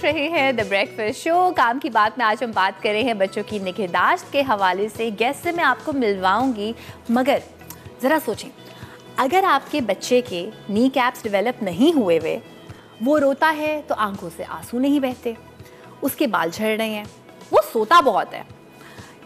رہے ہیں دی بریکفاسٹ شو. کام کی بات میں آج ہم بات کر رہے ہیں بچوں کی نگہداشت کے حوالے سے. گیسٹ سے میں آپ کو ملواؤں گی, مگر ذرا سوچیں, اگر آپ کے بچے کے نی کیپس ڈیولپ نہیں ہوئے ہوئے, وہ روتا ہے تو آنکھوں سے آنسو نہیں بہتے, اس کے بال جھڑ رہے ہیں, وہ سوتا بہت ہے,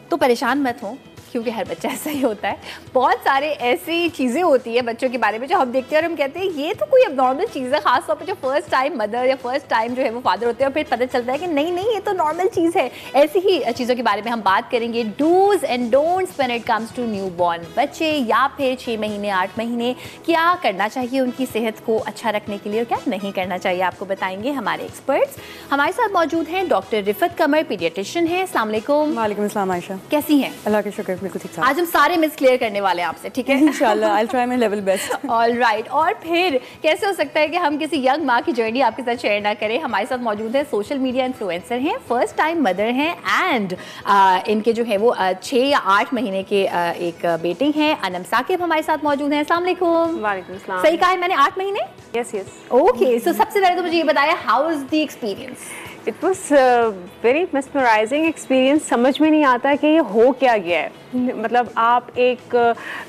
تو پریشان مت ہوں, کیونکہ ہر بچہ ایسا ہی ہوتا ہے. بہت سارے ایسی چیزیں ہوتی ہیں بچوں کے بارے میں جو ہم دیکھتے ہیں اور ہم کہتے ہیں یہ تو کوئی اب نارمل چیز ہے, خاص طور پہ جو فرسٹ ٹائم مدر یا فرسٹ ٹائم جو ہے وہ فادر ہوتے ہیں, اور پھر پتہ چلتا ہے کہ نہیں نہیں یہ تو نارمل چیز ہے. ایسی ہی چیزوں کے بارے میں ہم بات کریں گے, dos and don'ts when it comes to newborn بچے یا پھر 6 مہینے 8 مہینے. کیا کرنا چاہیے ان کی صحت کو اچھا رکھنے کے لیے اور کیا نہیں کرنا چاہیے, آپ کو بتائیں گے ہمارے ایکسپرٹس. ہمارے ساتھ موجود ہیں ڈاکٹر رفت قمر, پیڈیاٹیشین ہیں. السلام علیکم. وعلیکم السلام عائشہ, کیسی ہیں؟ اللہ کا شکر, بالکل ٹھیک ٹھاک. آج ہم سارے مس کلیئر کرنے والے ہیں آپ سے, ٹھیک ہے انشاءاللہ, I'll try my level best. All right. اور پھر کیسے ہو سکتا ہے کہ ہم کسی ینگ ماں کی جرنی آپ کے ساتھ شیئر نہ کریں. ہمارے ساتھ موجود ہیں سوشل میڈیا انفلوئنسر ہیں, فرسٹ ٹائم مدر ہیں, اینڈ ان کے جو ہے وہ 6 یا 8 مہینے کے ایک بیٹے ہیں. انم ثاقب ہمارے ساتھ موجود ہیں. السلام علیکم. وعلیکم السلام. صحیح کہا ہے میں نے, 8 مہینے؟ یس یس. اوکے, سو سب سے پہلے تو مجھے یہ بتایا, how is the experience? It was very mesmerising experience. سمجھ میں نہیں آتا کہ یہ ہو کیا گیا ہے. مطلب آپ ایک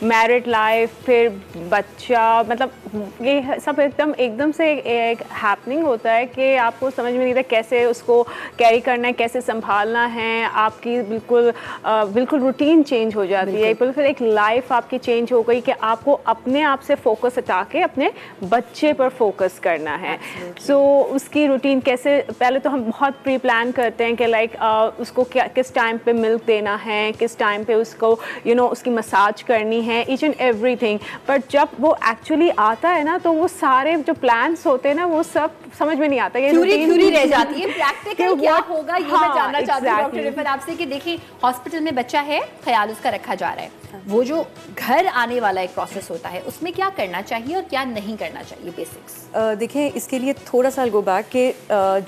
میرڈ لائف, پھر بچہ, مطلب یہ سب ایک دم سے ایک ہیپننگ ہوتا ہے کہ آپ کو سمجھ میں نہیں آتا کیسے اس کو کیری کرنا ہے, کیسے سنبھالنا ہے. آپ کی بالکل روٹین چینج ہو جاتی ہے, بالکل ایک لائف آپ کی چینج ہو گئی کہ آپ کو اپنے آپ سے فوکس ہٹا کے اپنے بچے پر فوکس کرنا ہے. سو اس کی روٹین کیسے, پہلے تو ہم بہت پری پلان کرتے ہیں کہ لائک اس کو کس ٹائم پہ ملک دینا ہے, کس ٹائم پہ اس کو اس کی مساج کرنی ہے, each and every thing. But جب وہ ایکچولی آتا ہے نا, تو وہ سارے جو پلانس ہوتے ہیں نا, وہ سب سمجھ میں نہیں آتا. تھیوری رہ جاتی ہے. پریکٹیکل کیا ہوگا یہ میں جاننا چاہتی ہوں ڈاکٹر رفت آپ سے, کہ دیکھیں ہاسپٹل میں بچہ ہے, خیال اس کا رکھا جا رہا ہے, وہ جو گھر آنے والا ایک پروسیس ہوتا ہے, اس میں کیا کرنا چاہیے اور کیا نہیں کرنا چاہیے, بیسکس. دیکھیں اس کے لیے تھوڑا سا گو بیک کہ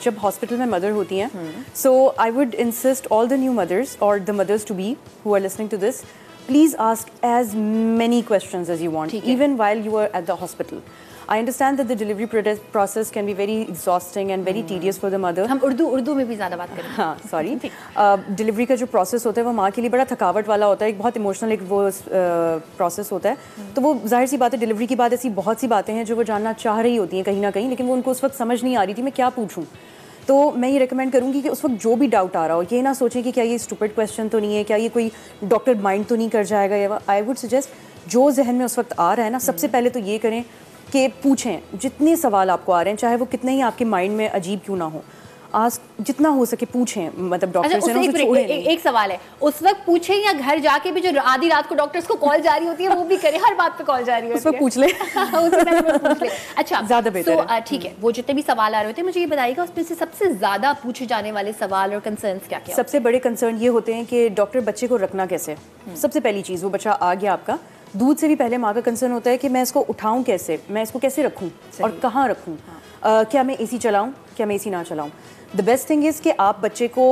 جب ہاسپٹل میں مدر ہوتی ہیں, so I would insist all the new mothers or the mothers to be who are listening to this, please ask as many questions as you want, even while you are at the hospital. I understand that the delivery process can be very exhausting and very tedious for the mother. ہم اردو میں بھی زیادہ بات کریں. ہاں sorry. Delivery کا جو process ہوتا ہے وہ ماں کے لیے بڑا تھکاوٹ والا ہوتا ہے, ایک بہت ایموشنل ایک وہ پروسیس ہوتا ہے. تو وہ ظاہر سی بات ہے, ڈلیوری کے بعد ایسی بہت سی باتیں ہیں جو وہ جاننا چاہ رہی ہوتی ہیں کہیں نہ کہیں, لیکن وہ ان کو اس وقت سمجھ نہیں آ رہی تھی میں کیا پوچھوں. تو میں یہ ریکمینڈ کروں گی کہ اس وقت جو بھی ڈاؤٹ آ رہا ہو, یہ نہ سوچیں کہ کیا یہ اسٹوپڈ کویشچن تو نہیں ہے, کیا یہ کوئی ڈاکٹر مائنڈ تو نہیں کر جائے گا. یا آئی وڈ سجیسٹ جو ذہن میں اس وقت آ رہا ہے نا, سب سے پہلے تو یہ کریں کہ پوچھیں جتنے سوال آپ کو آ رہے ہیں, چاہے وہ کتنے ہی آپ کے مائنڈ میں عجیب کیوں نہ ہو, جتنا ہو سکے پوچھیں. مطلب ڈاکٹر سے ایک سوال ہے, اس وقت پوچھیں یا گھر جا کے بھی جو آدھی رات کو ڈاکٹرس کو کال جاری ہوتی ہے وہ بھی کریں, ہر بات پہ کال جاری ہوتی ہے, اس وقت پوچھ لیں. اچھا زیادہ بہتر ہے. ٹھیک ہے, وہ جتنے بھی سوال آ رہے ہوتے ہیں مجھے یہ بتائیے گا اس میں سے سب سے زیادہ پوچھے جانے والے سوال اور کنسرنس کیا کیا؟ سب سے بڑے کنسرن یہ ہوتے ہیں کہ ڈاکٹر بچے کو رکھنا کیسے. سب سے پہلی چیز, وہ بچہ آ گیا آپ کا, دودھ سے بھی پہلے ماں کا کنسرن ہوتا ہے کہ میں اس کو اٹھاؤں کیسے, میں اس کو کیسے رکھوں اور کہاں رکھوں, کیا میں اے سی چلاؤں, کیا میں اے سی نہ چلاؤں. دا بیسٹ تھنگ از کہ آپ بچے کو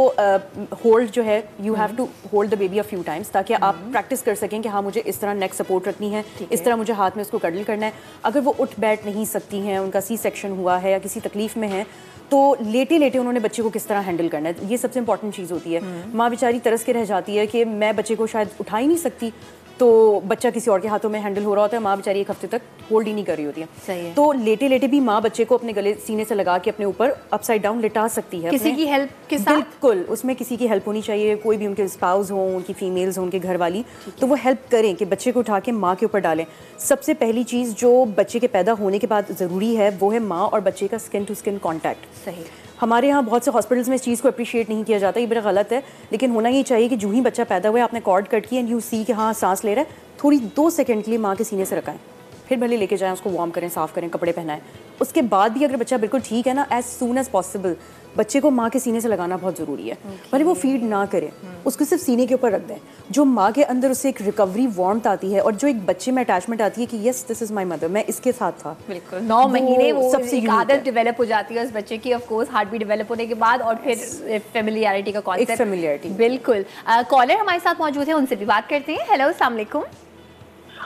ہولڈ جو ہے, you have to hold the baby a few times, تاکہ آپ پریکٹس کر سکیں کہ ہاں مجھے اس طرح نیک سپورٹ رکھنی ہے, اس طرح مجھے ہاتھ میں اس کو کڈل کرنا ہے. اگر وہ اٹھ بیٹھ نہیں سکتی ہیں, ان کا سی سیکشن ہوا ہے یا کسی تکلیف میں ہے, تو لیٹے لیٹے انہوں نے بچے کو کس طرح ہینڈل کرنا ہے, یہ سب سے امپورٹنٹ چیز ہوتی ہے. ماں بیچاری ترس کے رہ جاتی ہے کہ میں بچے کو شاید اٹھا ہی نہیں سکتی, تو بچہ کسی اور کے ہاتھوں میں ہینڈل ہو رہا ہوتا ہے, ماں بیچاری ایک ہفتے تک ہولڈ ہی نہیں کر رہی ہوتی ہے. تو لیٹے لیٹے بھی ماں بچے کو اپنے گلے سینے سے لگا کے اپنے اوپر اپ سائڈ ڈاؤن لٹا سکتی ہے. کسی کی ہیلپ کے ساتھ, بالکل اس میں کسی کی ہیلپ ہونی چاہیے, کوئی بھی ان کے اسپاؤز ہوں, ان کی فیمیلز ہوں, ان کے گھر والی, تو وہ ہیلپ کریں کہ بچے کو اٹھا کے ماں کے اوپر ڈالیں. سب سے پہلی چیز جو بچے کے پیدا ہونے کے بعد ضروری ہے وہ ہے ماں اور بچے کا اسکن ٹو اسکن کانٹیکٹ. صحیح. ہمارے یہاں بہت سے ہاسپٹلس میں اس چیز کو اپریشیٹ نہیں کیا جاتا, یہ بڑا غلط ہے, لیکن ہونا یہ چاہیے کہ جو ہی بچہ پیدا ہوا ہے آپ نے کارڈ کٹ کی اینڈ یو سی کہ ہاں سانس لے رہا ہے, تھوڑی 2 سیکنڈ کے لیے ماں کے سینے سے رکھائیں, پھر بھلے لے کے جائیں, اس کو وارم کریں, صاف کریں, کپڑے پہنائیں. اس کے بعد بھی اگر بچہ بالکل ٹھیک ہے نا, ایز سون ایز پاسبل بچے کو ماں کے سینے سے لگانا بہت ضروری ہے. بھلے وہ فیڈ نہ کرے, اس کو صرف سینے کے اوپر رکھ دیں. جو ماں کے اندر اسے ایک ریکوری وارمتھ آتی ہے اور جو ایک بچے میں اٹیچمنٹ آتی ہے کہ یس دس از مائی مدر, میں اس کے ساتھ تھا. بالکل 9 مہینے وہ سب سے عادت ڈیولپ ہو جاتی ہے اس بچے کی, آف کورس ہارٹ بھی ڈیولپ ہونے کے بعد, اور پھر فیملیئرٹی کا کانسیپٹ. فیملیئرٹی بالکل. کالر ہمارے ساتھ موجود ہیں, ان سے بھی بات کرتے ہیں. ہیلو, السلام علیکم.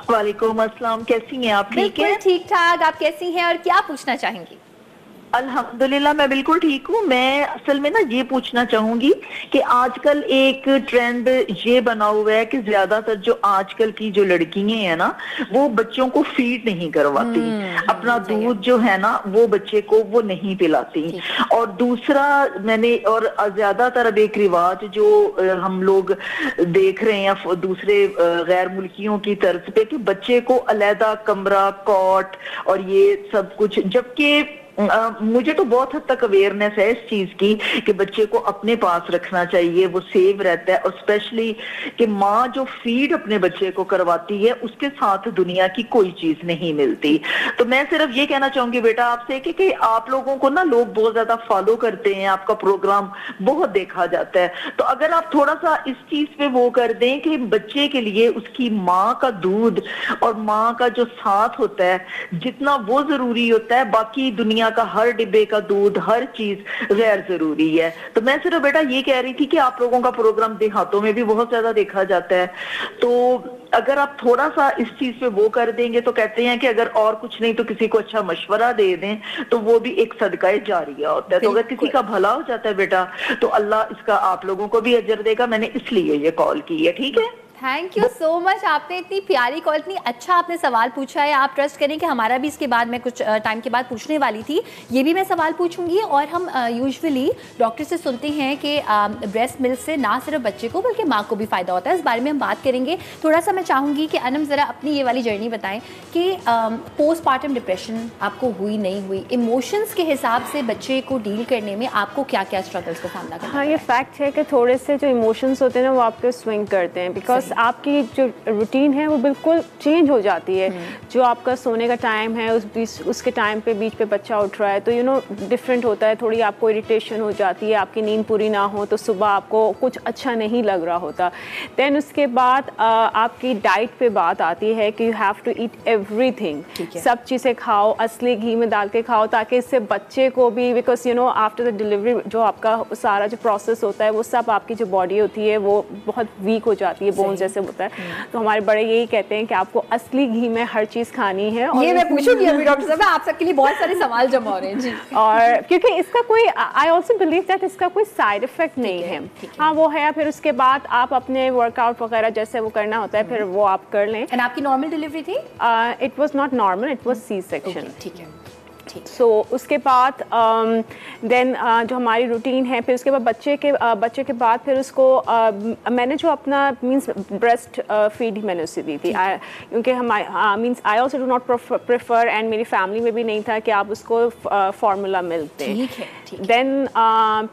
وعلیکم السلام, کیسی ہیں آپ؟ ٹھیک ہے, ٹھیک ٹھاک. آپ کیسی ہیں اور کیا پوچھنا چاہیں گی؟ الحمدللہ میں بالکل ٹھیک ہوں. میں اصل میں نا یہ پوچھنا چاہوں گی کہ آج کل ایک ٹرینڈ یہ بنا ہوا ہے کہ زیادہ تر جو آج کل کی جو لڑکیاں ہیں نا وہ بچوں کو فیڈ نہیں کرواتی, اپنا دودھ جو ہے نا وہ بچے کو وہ نہیں پلاتی. اور دوسرا میں نے اور زیادہ تر اب ایک رواج جو ہم لوگ دیکھ رہے ہیں دوسرے غیر ملکیوں کی طرز پہ کہ بچے کو علیحدہ کمرہ, کاٹ اور یہ سب کچھ, جبکہ مجھے تو بہت حد تک اویئرنیس ہے اس چیز کی کہ بچے کو اپنے پاس رکھنا چاہیے, وہ سیو رہتا ہے. اور اسپیشلی کہ ماں جو فیڈ اپنے بچے کو کرواتی ہے اس کے ساتھ دنیا کی کوئی چیز نہیں ملتی. تو میں صرف یہ کہنا چاہوں گی بیٹا آپ سے کہ آپ لوگوں کو نا لوگ بہت زیادہ فالو کرتے ہیں, آپ کا پروگرام بہت دیکھا جاتا ہے, تو اگر آپ تھوڑا سا اس چیز پہ وہ کر دیں کہ بچے کے لیے اس کی ماں کا دودھ اور ماں کا جو ساتھ ہوتا ہے جتنا وہ ضروری ہوتا ہے, باقی دنیا کا ہر ڈبے کا دودھ ہر چیز غیر ضروری ہے. تو میں صرف بیٹا یہ کہہ رہی تھی کہ آپ لوگوں کا پروگرام دیہاتوں میں بھی بہت زیادہ دیکھا جاتا ہے, تو اگر آپ تھوڑا سا اس چیز پہ وہ کر دیں گے تو کہتے ہیں کہ اگر اور کچھ نہیں تو کسی کو اچھا مشورہ دے دیں تو وہ بھی ایک صدقہ جاریہ ہوتا ہے. تو اگر کسی کا بھلا ہو جاتا ہے بیٹا تو اللہ اس کا آپ لوگوں کو بھی اجر دے گا. میں نے اس لیے یہ کال کی ہے. ٹھیک ہے, تھینک یو سو مچ. آپ نے اتنی پیاری کال, اتنی اچھا آپ نے سوال پوچھا ہے. آپ ٹرسٹ کریں کہ ہمارا بھی اس کے بعد میں کچھ ٹائم کے بعد پوچھنے والی تھی, یہ بھی میں سوال پوچھوں گی. اور ہم یوزولی ڈاکٹر سے سنتے ہیں کہ بریسٹ ملک سے نہ صرف بچے کو بلکہ ماں کو بھی فائدہ ہوتا ہے. اس بارے میں ہم بات کریں گے. تھوڑا سا میں چاہوں گی کہ انم ذرا اپنی یہ والی جرنی بتائیں کہ پوسٹ پارٹم ڈپریشن آپ کو ہوئی نہیں ہوئی, ایموشنس کے حساب سے بچے کو ڈیل کرنے میں آپ کو کیا کیا اسٹرگلس کا سامنا کرنا؟ ہاں, یہ فیکٹ ہے کہ تھوڑے سے جو ایموشنس ہوتے ہیں نا وہ آپ کے سوئنگ کرتے ہیں, بیکاز آپ کی جو روٹین ہے وہ بالکل چینج ہو جاتی ہے. جو آپ کا سونے کا ٹائم ہے اس کے ٹائم پہ بیچ پہ بچہ اٹھ رہا ہے تو ڈفرینٹ ہوتا ہے. تھوڑی آپ کو اریٹیشن ہو جاتی ہے, آپ کی نیند پوری نہ ہو تو صبح آپ کو کچھ اچھا نہیں لگ رہا ہوتا. دین اس کے بعد آپ کی ڈائٹ پہ بات آتی ہے کہ you have to eat everything, سب چیزیں کھاؤ, اصلی گھی میں ڈال کے کھاؤ تاکہ اس سے بچے کو بھی, بیکاز آفٹر دا ڈلیوری جو آپ کا سارا جو پروسیس ہوتا ہے وہ سب آپ کی جو باڈی ہوتی ہے وہ بہت ویک ہو جاتی ہے, بون جیسے ہوتا ہے. تو ہمارے بڑے یہی کہتے ہیں کہ آپ کو اصلی گھی میں ہر چیز کھانی ہے. اور یہ میں پوچھوں گی ابھی ڈاکٹر صاحب, آپ سب کے لیے بہت سارے سوال جمع ہو رہے ہیں. جی, اور کیونکہ اس کا کوئی, آئی آلسو بلیو دیٹ اس کا کوئی سائڈ افیکٹ نہیں ہے. ہاں وہ ہے, پھر اس کے بعد آپ اپنے ورک آؤٹ وغیرہ جیسے وہ کرنا ہوتا ہے پھر وہ آپ کر لیں. اینڈ آپ کی نارمل ڈلیوری تھی؟ It was not normal, it was C section. ٹھیک ہے. سو اس کے بعد دین جو ہماری روٹین ہے, پھر اس کے بعد بچے کے بعد پھر اس کو میں نے جو اپنا مینس بریسٹ فیڈ ہی میں نے اسے دی تھی, کیونکہ means I also do not prefer, and میری فیملی میں بھی نہیں تھا کہ آپ اس کو فارمولا ملک دیں. دین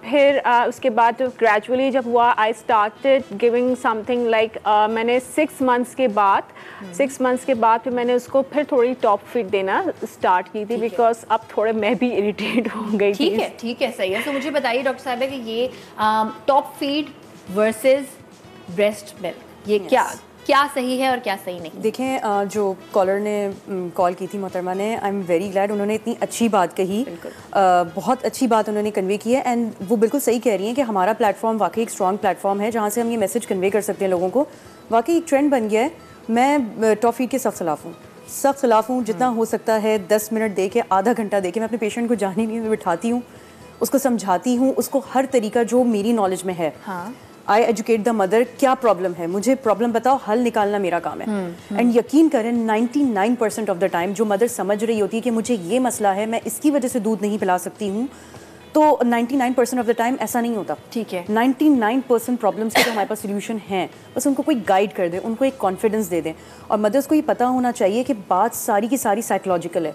پھر اس کے بعد گریجولی جب ہوا I started giving some thing like, میں نے 6 months کے بعد پھر میں نے اس کو پھر تھوڑی ٹاپ فیڈ دینا اسٹارٹ کی تھی, بیکاز اب تھوڑے میں بھی اریٹیٹ ہو گئی تھی. ٹھیک ہے, صحیح ہے. تو مجھے بتائیے ڈاکٹر صاحب کہ یہ ٹاپ فیڈ ورسز بریسٹ ملک, یہ کیا صحیح ہے اور کیا صحیح نہیں؟ دیکھیں, جو کالر نے کال کی تھی محترمہ نے, آئی ایم ویری گلیڈ, انہوں نے اتنی اچھی بات کہی, بہت اچھی بات انہوں نے کنوے کی ہے. اینڈ وہ بالکل صحیح کہہ رہی ہیں کہ ہمارا پلیٹ فارم واقعی ایک اسٹرانگ پلیٹ فارم ہے جہاں سے ہم یہ میسج کنوے کر سکتے ہیں لوگوں کو. واقعی ایک ٹرینڈ بن گیا ہے. میں ٹاپ فیڈ کے سخت خلاف ہوں. جتنا ہو سکتا ہے 10 منٹ دے کے, آدھا گھنٹہ دے کے, میں اپنے پیشنٹ کو جانے نہیں بٹھاتی ہوں, اس کو سمجھاتی ہوں, اس کو ہر طریقہ جو میری نالج میں ہے. آئی ایجوکیٹ دا مدر, کیا پرابلم ہے, مجھے پرابلم بتاؤ, حل نکالنا میرا کام ہے. اینڈ یقین کریں 99% آف دا ٹائم جو مدر سمجھ رہی ہوتی ہے کہ مجھے یہ مسئلہ ہے, میں اس کی وجہ سے دودھ نہیں پلا سکتی ہوں, تو 99% آف دا ٹائم ایسا نہیں ہوتا. ٹھیک ہے, 99% پرابلمس کے جو ہمارے پاس سلیوشن ہیں, بس ان کو کوئی گائیڈ کر دے, ان کو ایک کانفیڈنس دے دیں. اور مدرس کو یہ پتہ ہونا چاہیے کہ بات ساری کی ساری سائیکولوجیکل ہے.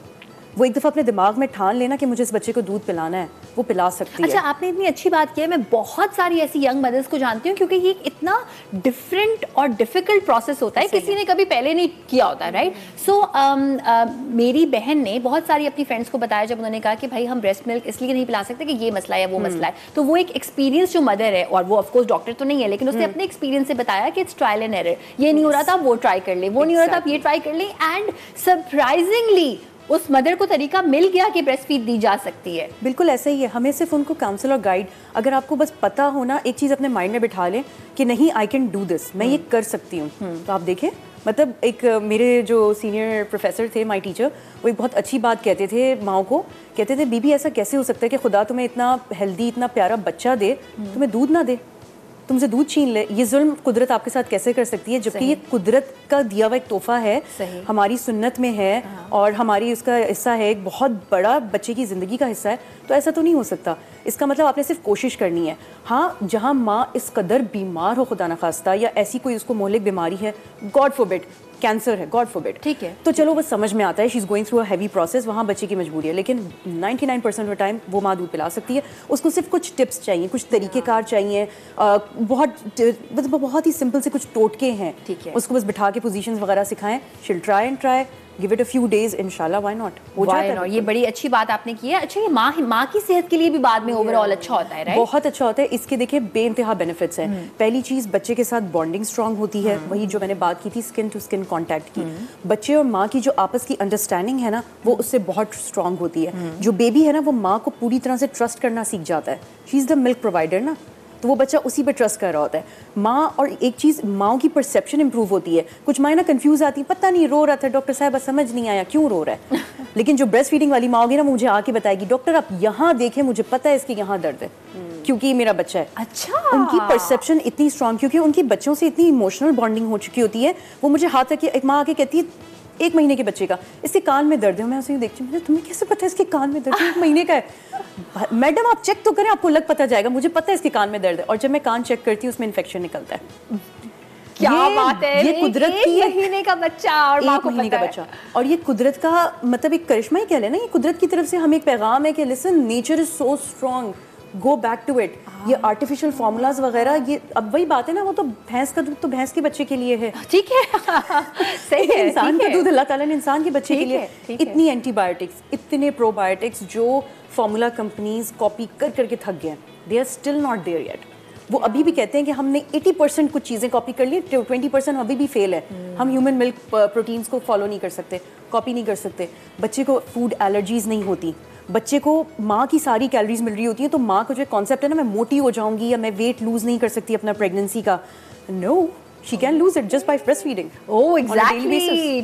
وہ ایک دفعہ اپنے دماغ میں ٹھان لینا کہ مجھے اس بچے کو دودھ پلانا ہے, وہ پلا سکتی ہے. اچھا, آپ نے اتنی اچھی بات کی ہے. میں بہت ساری ایسی ینگ مدرس کو جانتی ہوں, کیونکہ یہ اتنا ڈفرینٹ اور ڈیفیکلٹ پروسیس ہوتا ہے, کسی نے کبھی پہلے نہیں کیا ہوتا, رائٹ. سو میری بہن نے بہت ساری اپنی فرینڈس کو بتایا جب انہوں نے کہا کہ بھائی ہم بریسٹ ملک اس لیے نہیں پلا سکتے کہ یہ مسئلہ ہے, وہ مسئلہ ہے. تو وہ ایک ایکسپیرینس جو مدر ہے, اور وہ آف کورس ڈاکٹر تو نہیں ہے, لیکن اس نے اپنے ایکسپیرینس سے بتایا کہ اٹس ٹرائل اینڈ ایرر. یہ نہیں ہو رہا تھا, وہ ٹرائی کر لیں, وہ نہیں ہو رہا تھا, آپ یہ ٹرائی کر لیں. اینڈ سرپرائزنگلی اس مدر کو طریقہ مل گیا کہ بریسٹ فیڈ دی جا سکتی ہے. بالکل ایسا ہی ہے. ہمیں صرف ان کو کاؤنسل اور گائیڈ, اگر آپ کو بس پتہ ہونا, ایک چیز اپنے مائنڈ میں بٹھا لیں کہ نہیں آئی کین ڈو دس, میں یہ کر سکتی ہوں, تو آپ دیکھیں مطلب ایک میرے جو سینئر پروفیسر تھے مائی ٹیچر, وہ ایک بہت اچھی بات کہتے تھے ماؤں کو, کہتے تھے بی بی ایسا کیسے ہو سکتا ہے کہ خدا تمہیں اتنا ہیلدی اتنا پیارا بچہ دے, تمہیں دودھ نہ دے, تم سے دودھ چھین لے. یہ ظلم قدرت آپ کے ساتھ کیسے کر سکتی ہے, جبکہ یہ قدرت کا دیا ہوا ایک تحفہ ہے, ہماری سنت میں ہے اور ہماری اس کا حصہ ہے, ایک بہت بڑا بچے کی زندگی کا حصہ ہے. تو ایسا تو نہیں ہو سکتا. اس کا مطلب آپ نے صرف کوشش کرنی ہے. ہاں جہاں ماں اس قدر بیمار ہو خدا نخواستہ, یا ایسی کوئی اس کو مہلک بیماری ہے, گاڈ فوربڈ کینسر ہے, گاڈ فوربڈ, ٹھیک ہے, تو چلو وہ سمجھ میں آتا ہے, she is going through a heavy process, وہاں بچے کی مجبوری ہے. لیکن 99% آف ٹائم وہ ماں دودھ پلا سکتی ہے. اس کو صرف کچھ ٹپس چاہیے, کچھ طریقہ کار چاہیے, بہت ہی سمپل سے کچھ ٹوٹکے ہیں, اس کو بس بٹھا کے پوزیشنز وغیرہ سکھائیں. Shall try and try, give it a few days, inshallah, why not? یہ بڑی اچھی بات آپ نے کی ہے. اچھا, یہ ماں کی صحت کے لیے بھی بعد میں اوور آل اچھا ہوتا ہے, رائٹ؟ بہت اچھا ہوتا ہے. اس کے دیکھیں بے انتہا بینیفٹس ہیں. پہلی چیز, بچے کے ساتھ بانڈنگ اسٹرانگ ہوتی ہے, وہی جو میں نے بات کی تھی اسکن ٹو اسکن کانٹیکٹ کی. بچے اور ماں کی جو آپس کی انڈرسٹینڈنگ ہے نا, وہ اس سے بہت اسٹرانگ ہوتی ہے. جو بیبی ہے نا, وہ ماں کو پوری طرح سے ٹرسٹ کرنا سیکھ جاتا ہے. She is the Malik provider نا, تو وہ بچہ اسی پہ ٹرسٹ کر رہا ہوتا ہے. ماں, اور ایک چیز, ماؤں کی پرسیپشن امپروو ہوتی ہے. کچھ مائیں نا کنفیوز آتی ہیں, پتہ نہیں رو رہا تھا ڈاکٹر صاحب, سمجھ نہیں آیا کیوں رو رہا ہے. لیکن جو بریسٹ فیڈنگ والی ماں ہوگی نا, مجھے آ کے بتائے گی ڈاکٹر آپ یہاں دیکھیں, مجھے پتہ ہے اس کے یہاں درد ہے کیونکہ یہ میرا بچہ ہے. اچھا, ان کی پرسیپشن اتنی اسٹرانگ, کیونکہ ان کی بچوں سے اتنی ایموشنل بانڈنگ ہو چکی ہوتی ہے. وہ مجھے ہاتھ تک ایک ماں آ کے کہتی ہے 1 مہینے کے بچے کا, اس کے کان میں درد ہے. میں اسے دیکھتی ہوں, تمہیں کیسے پتہ ہے اس کے کان میں درد ہے, 1 مہینے کا ہے. میڈم آپ چیک تو کریں, آپ کو لگ پتہ جائے گا, مجھے پتہ ہے اس کے کان میں درد ہے. اور جب میں کان چیک کرتی ہوں اس میں انفیکشن نکلتا ہے. کیا بات ہے, یہ قدرت کی 1 مہینے کا بچہ اور ماں کو پتہ ہے. اور یہ قدرت کا مطلب ایک کرشمہ ہی کہہ لیں نا, یہ قدرت کی طرف سے ہمیں ایک پیغام ہے کہ listen, nature is so strong, go back to it. یہ آرٹیفیشیل فارمولاز وغیرہ, یہ اب وہی بات ہے نا, وہ تو بھینس کا دودھ تو بھینس کے بچے کے لیے ہے, ٹھیک ہے, صحیح ہے. انسان کا دودھ اللہ تعالیٰ نے انسان کے بچے کے لیے. اتنی اینٹی بایوٹکس, اتنے پرو بایوٹکس جو فارمولا کمپنیز کاپی کر کر کے تھک گئے ہیں, they are still not there yet. وہ ابھی بھی کہتے ہیں کہ ہم نے 80% کچھ چیزیں کاپی کر لی, 20% ابھی بھی فیل ہے. ہم ہیومن ملک پروٹینز کو فالو نہیں کر سکتے, کاپی نہیں کر سکتے. بچے کو فوڈ الرجیز نہیں ہوتی, بچے کو ماں کی ساری کیلریز مل رہی ہوتی ہیں. تو ماں کا جو کانسیپٹ ہے نا, میں موٹی ہو جاؤں گی یا میں ویٹ لوز نہیں کر سکتی اپنا پریگننسی کا, نو, she can lose it just by breastfeeding. Oh, exactly.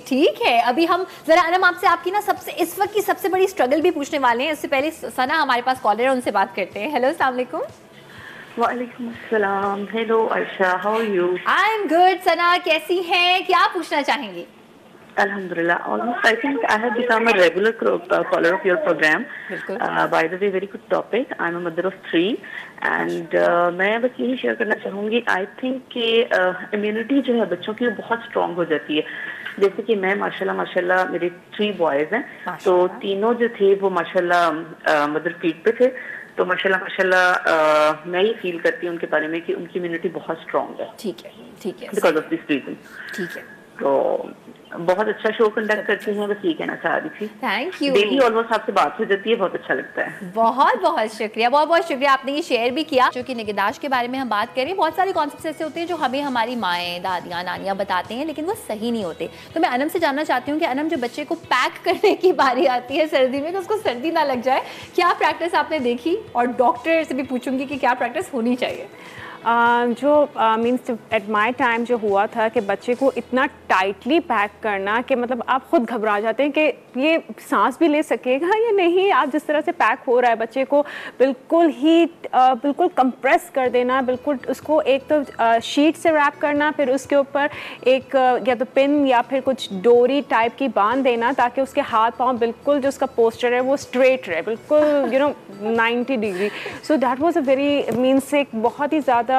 ٹھیک ہے. ابھی ہم ذرا انم آپ سے آپ کی نا سب سے اس وقت کی سب سے بڑی اسٹرگل بھی پوچھنے والے ہیں. اس سے پہلے ثنا ہمارے پاس کالر ہے, ان سے بات کرتے ہیں. ہیلو, السلام علیکم. وعلیکم السلام. Hello Ayesha, how are you? I am good. Sana کیسی ہیں, کیا پوچھنا چاہیں گی؟ Alhamdulillah. Almost, I think I have become a regular caller of your program. By the way, very good topic. I'm a mother of 3, and میں بس یہی share کرنا چاہوں گی. I think کہ immunity جو ہے بچوں کی وہ بہت اسٹرانگ ہو جاتی ہے. جیسے کہ میں ماشاءاللہ میرے 3 بوائز ہیں, تو تینوں جو تھے وہ ماشاءاللہ مدر فیڈ پہ تھے. تو ماشاءاللہ میں یہ فیل کرتی ہوں ان کے بارے میں کہ ان کی امیونٹی بہت اسٹرانگ ہے. ٹھیک ہے, ٹھیک ہے, بیکاز آف دس ریزن. ٹھیک ہے. تو بہت اچھا شو کنڈکٹ کرتی ہیں, بس یہ کہنا چاہ رہی تھی. Thank you. ڈیلی آلموسٹ آپ سے بات ہو جاتی ہے, بہت اچھا لگتا ہے. بہت بہت شکریہ, بہت بہت شکریہ. آپ نے یہ شیئر بھی کیا. جو کہ نگہداشت کے بارے میں ہم بات کریں, بہت سارے کانسیپٹس ایسے ہوتے ہیں جو ہمیں ہماری مائیں, دادیاں, نانیاں بتاتے ہیں, لیکن وہ صحیح نہیں ہوتے. تو میں انم سے جاننا چاہتی ہوں کہ انم, جو بچے کو پیک کرنے کی باری آتی ہے سردی میں, تو اس کو سردی نہ لگ جائے, کیا پریکٹس آپ نے دیکھی؟ اور ڈاکٹر سے بھی پوچھوں گی کہ کیا پریکٹس ہونی چاہیے. جو مینس ایٹ مائی ٹائم جو ہوا تھا کہ بچے کو اتنا ٹائٹلی پیک کرنا کہ مطلب آپ خود گھبرا جاتے ہیں کہ یہ سانس بھی لے سکے گا یا نہیں. آپ جس طرح سے پیک ہو رہا ہے بچے کو, بالکل ہی بالکل کمپریس کر دینا, بالکل اس کو ایک تو شیٹ سے ریپ کرنا, پھر اس کے اوپر ایک یا تو پن یا پھر کچھ ڈوری ٹائپ کی باندھ دینا تاکہ اس کے ہاتھ پاؤں بالکل جو اس کا پوسچر ہے وہ اسٹریٹ رہے, بالکل 90 degree. So that was a very means ایک بہت ہی زیادہ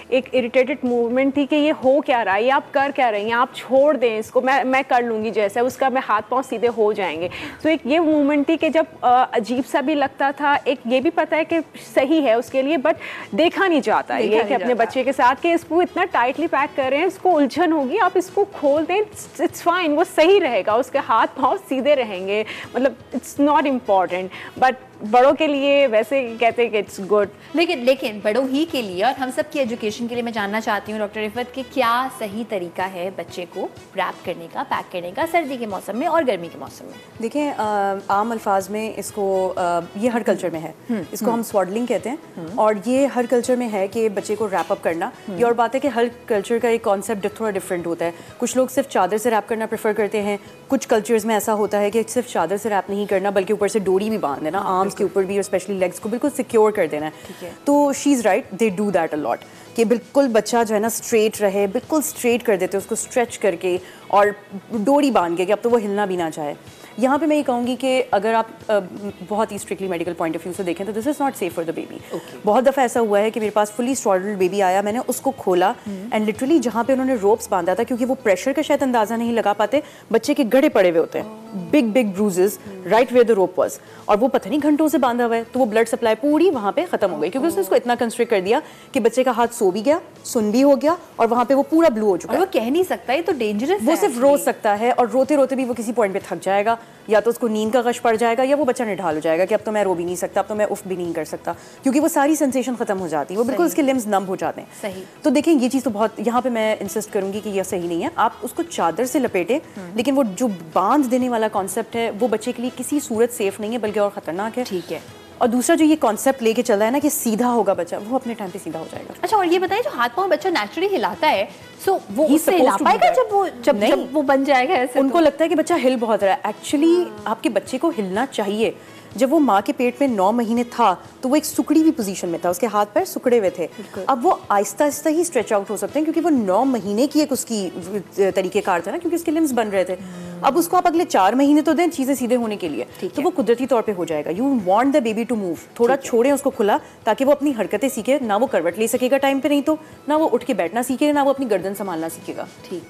ایک اریٹیٹڈ موومنٹ تھی کہ یہ ہو کیا رہا ہے, یہ آپ کر کیا رہی ہیں, آپ چھوڑ دیں اس کو, میں کر لوں گی جیسا, اس کا میں ہاتھ پاؤں سیدھے ہو جائیں گے. تو ایک یہ موومنٹ تھی کہ جب عجیب سا بھی لگتا تھا, ایک یہ بھی پتہ ہے کہ صحیح ہے اس کے لیے, بٹ دیکھا نہیں جاتا ہے یہ کہ اپنے بچے کے ساتھ کہ اس کو اتنا ٹائٹلی پیک کر رہے ہیں, اس کو الجھن ہوگی, آپ اس کو کھول دیں, اٹس فائن, وہ صحیح رہے گا, اس کے ہاتھ پاؤں سیدھے رہیں گے, مطلب اٹس ناٹ امپورٹنٹ. بٹ بڑوں کے لیے ویسے کہتے ہیں کہ اٹس گڈ, لیکن بڑوں ہی کے لیے اور ہم سب کی ایجوکیشن کے لیے میں جاننا چاہتی ہوں ڈاکٹر رفعت کہ کیا صحیح طریقہ ہے بچے کو ریپ کرنے کا, پیک کرنے کا سردی کے موسم میں اور گرمی کے موسم میں؟ دیکھیں عام الفاظ میں اس کو یہ ہر کلچر میں ہے, اس کو ہم سواڈلنگ کہتے ہیں, اور یہ ہر کلچر میں ہے کہ بچے کو ریپ اپ کرنا. یہ اور بات ہے کہ ہر کلچر کا ایک کانسیپٹ تھوڑا ڈفرینٹ ہوتا ہے. کچھ لوگ صرف چادر سے ریپ کرنا پریفر کرتے ہیں, کچھ کلچرز میں ایسا ہوتا ہے کہ صرف چادر سے ریپ نہیں کرنا بلکہ اوپر سے ڈوری بھی باندھ دینا, آرمس کے اوپر بھی اور اسپیشلی لیگس کو بالکل سیکیور کر دینا ہے. تو she is right, they do that a lot, کہ بالکل بچہ جو ہے نا اسٹریٹ رہے, بالکل اسٹریٹ کر دیتے اس کو اسٹریچ کر کے اور ڈوری باندھ کے کہ اب تو وہ ہلنا بھی نہ چاہے. یہاں پہ میں یہ کہوں گی کہ اگر آپ بہت ہی strictly medical point of view سے دیکھیں تو this is not safe for the baby. بہت دفعہ ایسا ہوا ہے کہ میرے پاس فلی سواڈلڈ بیبی آیا, میں نے اس کو کھولا اینڈ لٹرلی جہاں پہ انہوں نے روپس باندھا تھا, کیونکہ وہ پریشر کا شاید اندازہ نہیں لگا پاتے, بچے کے گڑھے پڑے ہوئے ہوتے ہیں, بگ بروزز رائٹ ویئر دا روپ واز, اور وہ پتہ نہیں گھنٹوں سے باندھا ہوا ہے, تو وہ بلڈ سپلائی پوری وہاں پہ ختم ہو گئی کیونکہ اس نے اس کو اتنا کنسٹرکٹ کر دیا کہ بچے کا ہاتھ سو بھی گیا, سن بھی ہو گیا, اور وہاں پہ وہ پورا بلو ہو چکا ہے. وہ کہہ نہیں سکتا, یہ تو ڈینجرس ہے. وہ صرف رو سکتا ہے, اور روتے روتے بھی وہ کسی پوائنٹ پہ تھک جائے گا, یا تو اس کو نیند کا غش پڑ جائے گا, یا وہ بچہ نڈھال ہو جائے گا کہ اب تو میں رو بھی نہیں سکتا, اب تو میں اف بھی نہیں کر سکتا, کیونکہ وہ ساری سینسیشن ختم ہو جاتی ہے, وہ بالکل اس کے لمز نم ہو جاتے ہیں. صحیح. تو دیکھیں یہ چیز تو بہت, یہاں پہ میں انسسٹ کروں گی کہ یہ صحیح نہیں ہے. آپ اس کو چادر سے لپیٹیں, لیکن وہ جو باندھ دینے والا کانسیپٹ ہے وہ بچے کے لیے کسی صورت سیف نہیں ہے بلکہ اور خطرناک ہے. ٹھیک ہے. اور دوسرا جو یہ کانسیپٹ لے کے چل رہا ہے نا کہ سیدھا ہوگا بچہ, وہ اپنے ٹائم پہ سیدھا ہو جائے گا. اچھا, اور یہ بتائیں جو ہاتھ پاؤں بچہ نیچرلی ہلاتا ہے, سو وہ اس سے ہلا پائے گا جب وہ بن جائے گا ایسے؟ ان کو لگتا ہے کہ بچہ ہل بہت رہا ہے. ایکچولی آپ کے بچے کو ہلنا چاہیے. جب وہ ماں کے پیٹ میں 9 مہینے تھا تو وہ ایک سکڑی ہوئی پوزیشن میں تھا, اس کے ہاتھ پیر سکڑے ہوئے تھے. اب وہ آہستہ آہستہ ہی اسٹریچ آؤٹ ہو سکتے ہیں کیونکہ وہ 9 مہینے کی ایک اس کی طریقہ کار تھا نا, کیونکہ اس کے لمز بن رہے تھے. اب اس کو آپ اگلے 4 مہینے تو دیں چیزیں سیدھے ہونے کے لیے, تو وہ قدرتی طور پہ ہو جائے گا. You want the baby to move, تھوڑا چھوڑیں اس کو کھلا تاکہ وہ اپنی حرکتیں سیکھے. نہ وہ کروٹ لے سکے گا ٹائم پہ, نہیں تو نہ وہ اٹھ کے بیٹھنا سیکھے گا, نہ وہ اپنی گردن سنبھالنا سیکھے گا.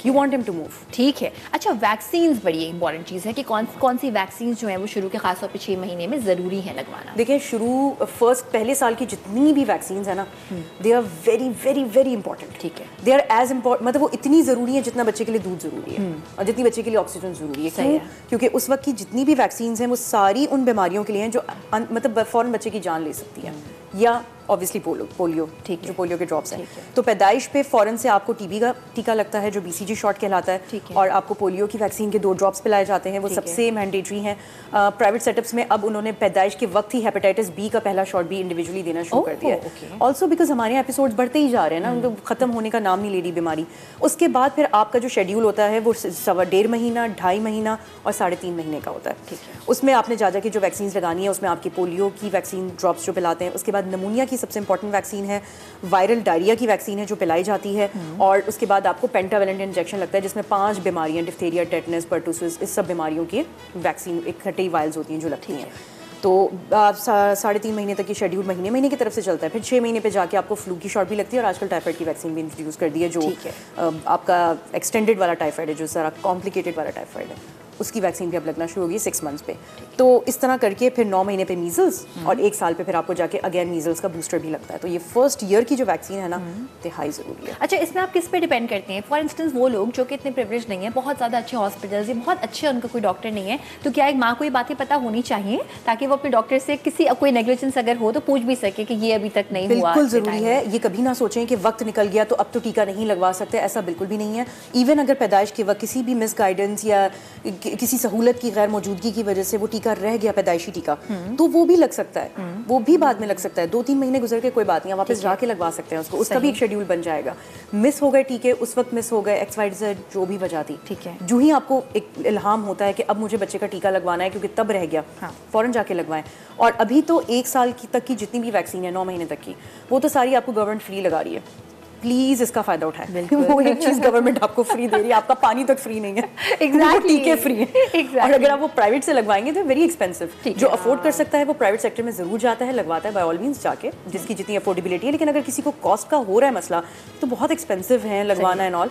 یو وانٹ ہم ٹو موو. ٹھیک ہے. اچھا, ویکسینز بڑی امپورٹنٹ چیز ہے کہ کون سی ویکسینز جو ہیں وہ شروع کے خاص طور پہ 6 مہینے میں ضروری ہے لگوانا؟ دیکھیں شروع پہلے سال کی جتنی بھی ویکسینز ہیں نا, they are very very very important. ٹھیک ہے. دے آر ایز امپورٹنٹ, مطلب وہ اتنی ضروری ہے جتنا بچے کے لیے دودھ ضروری ہے اور جتنی بچے کے لیے آکسیجن ضروری ہے. کیوں؟ کیونکہ اس وقت کی جتنی بھی ویکسینز ہیں وہ ساری ان بیماریوں کے لیے ہیں جو مطلب فوراً بچے کی جان لے سکتی ہیں, یا obviously پولیو, جو پولیو کے ڈراپس ہیں. تو پیدائش پہ فوراً سے آپ کو ٹی بی کا ٹیکہ لگتا ہے جو BCG شاٹ کہلاتا ہے, اور آپ کو پولیو کی ویکسین کے 2 ڈراپس پلائے جاتے ہیں, وہ سب سے مینڈیٹری ہیں. پرائیویٹ سیٹ اپس میں اب انہوں نے پیدائش کے وقت ہی ہیپیٹائٹس B کا پہلا شاٹ بھی انڈیویجولی دینا شروع کر دیا ہے. آلسو بیکاز ہمارے ایپیسوڈ بڑھتے ہی جا رہے ہیں نا, ان کو ختم ہونے کا نام نہیں لے رہی بیماری. اس کے بعد پھر آپ کا جو شیڈیول ہوتا ہے وہ 1.5 مہینہ, 2.5 مہینہ اور 3.5 مہینے کا ہوتا ہے. اس میں آپ نے جا کے جو ویکسینز لگانی ہے, اس میں آپ کی پولیو کی ویکسین ڈراپس جو پلاتے ہیں, اس کے بعد نمونیا کی سب سے امپورٹنٹ ویکسین ہے, وائرل ڈائریا کی ویکسین ہے جو پلائی جاتی ہے, اور اس کے بعد آپ کو پینٹاویلنٹ انجیکشن لگتا ہے جس میں 5 بیماریاں, ڈفتیریا, ٹیٹنس, پرٹوسس, اس سب بیماریوں کی ویکسین اکٹھے وائلز ہوتی ہیں جو لگتی ہیں. تو 3.5 مہینے تک یہ شیڈیول مہینے کی طرف سے چلتا ہے. پھر 6 مہینے پہ جا کے آپ کو فلو کی شاٹ بھی لگتی ہے, اور آج کل ٹائیفائڈ کی ویکسین بھی انٹروڈیوس کر دی ہے جو آپ کا ایکسٹینڈیڈ والا ٹائیفائڈ ہے, جو ذرا کمپلیکیٹڈ والا ٹائیفائڈ ہے, اس کی ویکسین بھی اب لگنا شروع ہوگی 6 منتھس پہ. تو اس طرح کر کے پھر 9 مہینے پہ میزلس, اور 1 سال پہ پھر آپ کو جا کے اگین میزلس کا بوسٹر بھی لگتا ہے. تو یہ فرسٹ ایئر کی جو ویکسین ہے نا, انتہائی ضروری ہے. اچھا, اس میں آپ کس پہ ڈیپینڈ کرتے ہیں؟ فار انسٹنس وہ لوگ جو کہ اتنے پریویلیج نہیں ہیں, بہت زیادہ اچھے ہاسپٹلز یا بہت اچھے ان کا کوئی ڈاکٹر نہیں ہے, تو کیا ایک ماں کو یہ باتیں پتہ ہونی چاہیے تاکہ وہ اپنے ڈاکٹر سے کوئی نیگلیجنس اگر ہو تو پوچھ بھی سکے کہ یہ ابھی تک نہیں ہوا؟ بالکل ضروری ہے. یہ کبھی نہ سوچیں کہ وقت نکل گیا تو اب تو ٹیکہ نہیں لگوا سکتے, ایسا بالکل بھی نہیں ہے. ایون اگر پیدائش کے وقت کسی بھی مس گائیڈنس یا کسی سہولت کی غیر موجودگی کی وجہ سے وہ ٹیکہ رہ گیا, پیدائشی ٹیکہ, تو وہ بھی لگ سکتا ہے, وہ بھی بعد میں لگ سکتا ہے. 2-3 مہینے گزر کے کوئی بات نہیں, واپس جا کے لگوا سکتے ہیں اس کو, اس کا بھی ایک شیڈیول بن جائے گا. مس ہو گئے ٹیکے, اس وقت مس ہو گئے XYZ جو بھی وجہ تھی, ٹھیک ہے, جو ہی آپ کو ایک الہام ہوتا ہے کہ اب مجھے بچے کا ٹیکہ لگوانا ہے کیونکہ تب رہ گیا, فوراً جا کے لگوائیں. اور ابھی تو 1 سال تک کی جتنی بھی ویکسین ہے 9 مہینے تک کی, وہ تو ساری آپ کو گورنمنٹ فری لگا رہی ہے. پلیز اس کا فائدہ اٹھائیں. وہ ایک چیز گورنمنٹ آپ کو فری دے رہی ہے, آپ کا پانی تک فری نہیں ہے, ٹیکے فری ہیں. اور اگر آپ وہ پرائیویٹ سے لگوائیں گے تو ویری ایکسپینسو. جو افورڈ کر سکتا ہے وہ پرائیویٹ سیکٹر میں ضرور جاتا ہے, لگواتا ہے بائی آل مینس جا کے, جس کی جتنی افورڈیبلٹی ہے. لیکن اگر کسی کو کاسٹ کا ہو رہا ہے مسئلہ تو بہت ایکسپینسو ہے لگوانا اینڈ آل,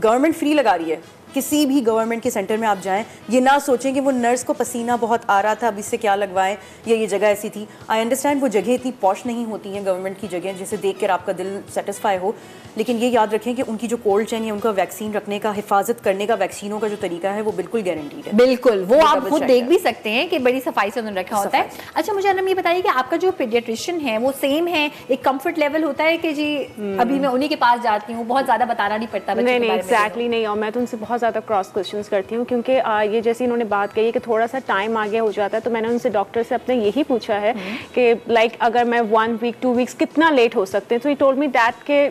گورنمنٹ فری لگا رہی ہے, کسی بھی گورنمنٹ کے سینٹر میں آپ جائیں, یہ نہ سوچیں کہ وہ نرس کو پسینہ بہت آ رہا تھا اب اس سے کیا لگوائیں, یا یہ جگہ ایسی تھی. آئی انڈرسٹینڈ وہ جگہ اتنی پوش نہیں ہوتی ہیں گورنمنٹ کی جگہ جسے دیکھ کر آپ کا دل سیٹسفائی ہو, لیکن یہ یاد رکھیں کہ ان کی جو کولڈ چین یا ان کا ویکسین رکھنے کا, حفاظت کرنے کا ویکسینوں کا جو طریقہ ہے وہ بالکل گارنٹیڈ ہے. بالکل, وہ آپ خود دیکھ بھی سکتے ہیں کہ بڑی صفائی سے انہوں نے رکھا ہوتا ہے. اچھا مجھے انم یہ بتائیے کہ آپ کا جو پیڈیاٹریشین ہے وہ سیم ہے, ایک کمفرٹ لیول ہوتا ہے کہ جی ابھی میں انہی کے پاس جاتی ہوں, بہت زیادہ بتانا نہیں پڑتا بچے کے بارے میں؟ نہیں, ایگزیکٹلی نہیں, اور میں تو ان سے بہت زیادہ کراس کوشچنس کرتی ہوں, کیونکہ یہ جیسے انہوں نے بات کہی کہ تھوڑا سا ٹائم آگے ہو جاتا ہے, تو میں نے ان سے ڈاکٹر سے اپنے یہی پوچھا ہے کہ لائک اگر میں 1 week 2 weeks کتنا لیٹ ہو سکتے ہیں. تو ہی ٹولڈ می دیٹ کہ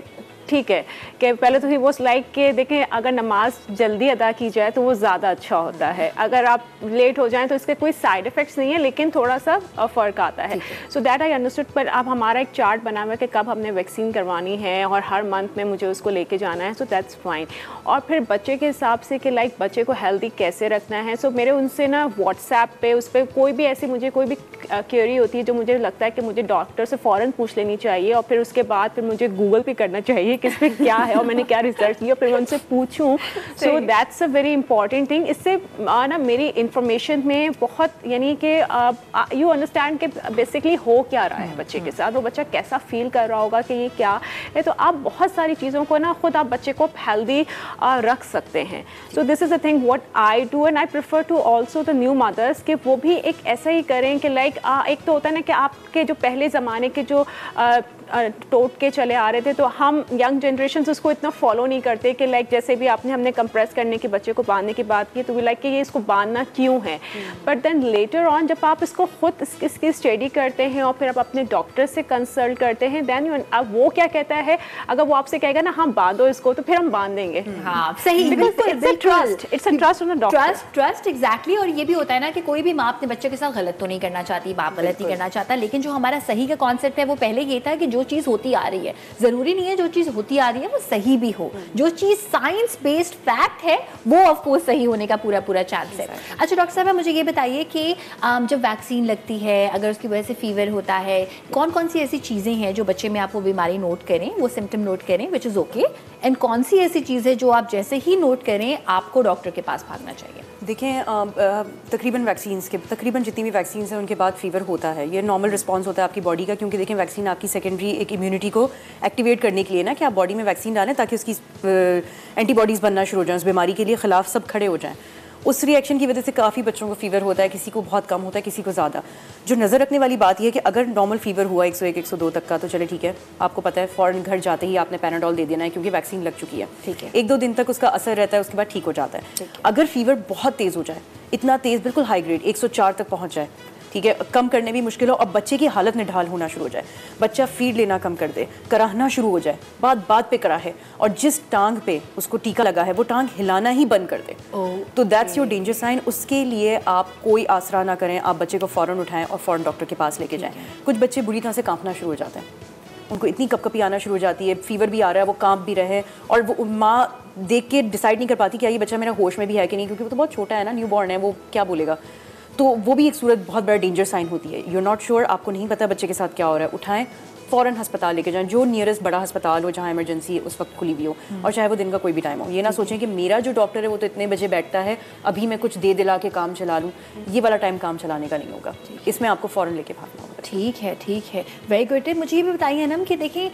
ٹھیک ہے, کہ پہلے تو ہی واز لائک کہ دیکھیں اگر نماز جلدی ادا کی جائے تو وہ زیادہ اچھا ہوتا ہے, اگر آپ لیٹ ہو جائیں تو اس کے کوئی سائڈ افیکٹس نہیں ہے, لیکن تھوڑا سا فرق آتا ہے. So that I understood. پر اب ہمارا ایک چارٹ بنا ہوا ہے کہ کب ہم نے ویکسین کروانی ہے اور ہر منتھ میں مجھے اس کو لے کے جانا ہے. So that's fine. اور پھر بچے کے حساب سے کہ لائک بچے کو ہیلدی کیسے رکھنا ہے, سو میرے ان سے نا واٹس ایپ پہ اس پہ کوئی بھی ایسی مجھے کوئی بھی کیوری ہوتی ہے جو مجھے لگتا ہے کہ مجھے ڈاکٹر سے فوراً پوچھ لینی چاہیے, اور پھر اس کے بعد پھر مجھے گوگل پہ کرنا چاہیے کہ اس پہ کیا ہے اور میں نے کیا ریسرچ کیا, پھر میں ان سے پوچھوں. So that's a very important thing. اس سے نا میری انفارمیشن میں بہت یعنی کہ یو انڈرسٹینڈ کہ بیسکلی ہو کیا رہا ہے بچے کے ساتھ, وہ بچہ کیسا فیل کر رہا ہوگا کہ یہ کیا ہے. تو آپ بہت ساری چیزوں کو نا خود آپ بچے کو ہیلدی رکھ سکتے ہیں. So this is a thing what I do, and I prefer to also the new mothers کہ وہ بھی ایک ایسا ہی کریں کہ لائک ایک تو ہوتا ہے نا کہ آپ کے جو پہلے زمانے کے جو ٹوٹ کے چلے آ رہے تھے, تو ہم ینگ جنریشنز اس کو اتنا فالو نہیں کرتے کہ لائک جیسے بھی ہم نے کمپریس کرنے کے بچے کو باندھنے کی بات کی, تو وہ لائک کہ یہ اس کو باندھنا کیوں ہے. بٹ دین لیٹر آن جب آپ اس کو خود اس کی اسٹڈی کرتے ہیں اور پھر آپ اپنے ڈاکٹر سے کنسلٹ کرتے ہیں, دین اب وہ کیا کہتا ہے, اگر وہ آپ سے کہے گا نا ہاں باندھو اس کو, تو پھر ہم باندھ دیں گے. ہاں صحیح, ٹرسٹ ایگزیکٹلی. اور یہ بھی ہوتا ہے نا کہ کوئی بھی ماں اپنے بچے کے ساتھ غلط تو نہیں کرنا چاہتی, باپ غلط نہیں کرنا چاہتا, لیکن جو ہمارا صحیح کا کانسیپٹ ہے وہ پہلے یہ تھا کہ جو چیز ہوتی آ رہی ہے ضروری نہیں ہے جو چیز ہوتی آ رہی ہے وہ صحیح بھی ہو, جو چیز سائنس بیسڈ فیکٹ ہے وہ آف کورس صحیح ہونے کا پورا چانس ہے. اچھا ڈاکٹر صاحبہ مجھے یہ بتائیے کہ جب ویکسین لگتی ہے, اگر اس کی وجہ سے فیور ہوتا ہے, کون سی ایسی چیزیں ہیں جو بچے میں آپ وہ بیماری نوٹ کریں, وہ سمٹم نوٹ کریں وچ از اوکے, اینڈ کون سی ایسی چیز ہے جو آپ جیسے ہی نوٹ کریں آپ کو ڈاکٹر کے پاس بھاگنا چاہیے؟ دیکھیں تقریباً جتنی بھی ویکسینز ہیں ان کے بعد فیور ہوتا ہے, یہ نارمل رسپانس ہوتا ہے آپ کی باڈی کا, کیونکہ دیکھیں ویکسین آپ کی سیکنڈری ایک امیونٹی کو ایکٹیویٹ کرنے کے لیے نا, کہ آپ باڈی میں ویکسین ڈالیں تاکہ اس کی اینٹی باڈیز بننا شروع ہو جائیں, اس بیماری کے لیے خلاف سب کھڑے ہو جائیں. اس ری ایکشن کی وجہ سے کافی بچوں کو فیور ہوتا ہے, کسی کو بہت کم ہوتا ہے, کسی کو زیادہ. جو نظر رکھنے والی بات یہ ہے کہ اگر نارمل فیور ہوا 101 102 تک کا تو چلے ٹھیک ہے, آپ کو پتہ ہے فوراً گھر جاتے ہی آپ نے پیناڈول دے دینا ہے کیونکہ ویکسین لگ چکی ہے, ٹھیک ہے, 1-2 دن تک اس کا اثر رہتا ہے, اس کے بعد ٹھیک ہو جاتا ہے. اگر فیور بہت تیز ہو جائے, اتنا تیز بالکل ہائی گریڈ 104 تک پہنچ جائے, ٹھیک ہے, کم کرنے بھی مشکل ہو, اب بچے کی حالت نڈھال ہونا شروع ہو جائے, بچہ فیڈ لینا کم کر دے, کراہنا شروع ہو جائے, بات پہ کراہے, اور جس ٹانگ پہ اس کو ٹیکا لگا ہے وہ ٹانگ ہلانا ہی بند کر دے, تو دیٹس یور ڈینجر سائن. اس کے لیے آپ کوئی آسرا نہ کریں, آپ بچے کو فوراً اٹھائیں اور فوراً ڈاکٹر کے پاس لے کے جائیں. کچھ بچے بری طرح سے کانپنا شروع ہو جاتے ہیں, ان کو اتنی کپکپی آنا شروع ہو جاتی ہے, فیور بھی آ رہا ہے, وہ کانپ بھی رہے, اور وہ ماں دیکھ کے ڈیسائیڈ نہیں کر پاتی کیا یہ بچہ میرا ہوش میں بھی ہے کہ نہیں, کیونکہ وہ تو بہت چھوٹا ہے نا, نیو بورن ہے, وہ کیا بولے گا. تو وہ بھی ایک صورت بہت بڑا ڈینجر سائن ہوتی ہے. یو ناٹ شیور, آپ کو نہیں پتا بچے کے ساتھ کیا ہو رہا ہے, اٹھائیں فوراً ہسپتال لے کے جائیں, جو نیئرسٹ بڑا ہسپتال ہو جہاں ایمرجنسی اس وقت کھلی ہوئی ہو, اور چاہے وہ دن کا کوئی بھی ٹائم ہو. یہ نہ سوچیں کہ میرا جو ڈاکٹر ہے وہ تو اتنے بجے بیٹھتا ہے, ابھی میں کچھ دے دلا کے کام چلا لوں, یہ والا ٹائم کام چلانے کا نہیں ہوگا, اس میں آپ کو فوراً لے کے بھاگنا ہوگا. ٹھیک ہے, ویری گڈ. مجھے یہ بھی بتائیے انم کہ دیکھیں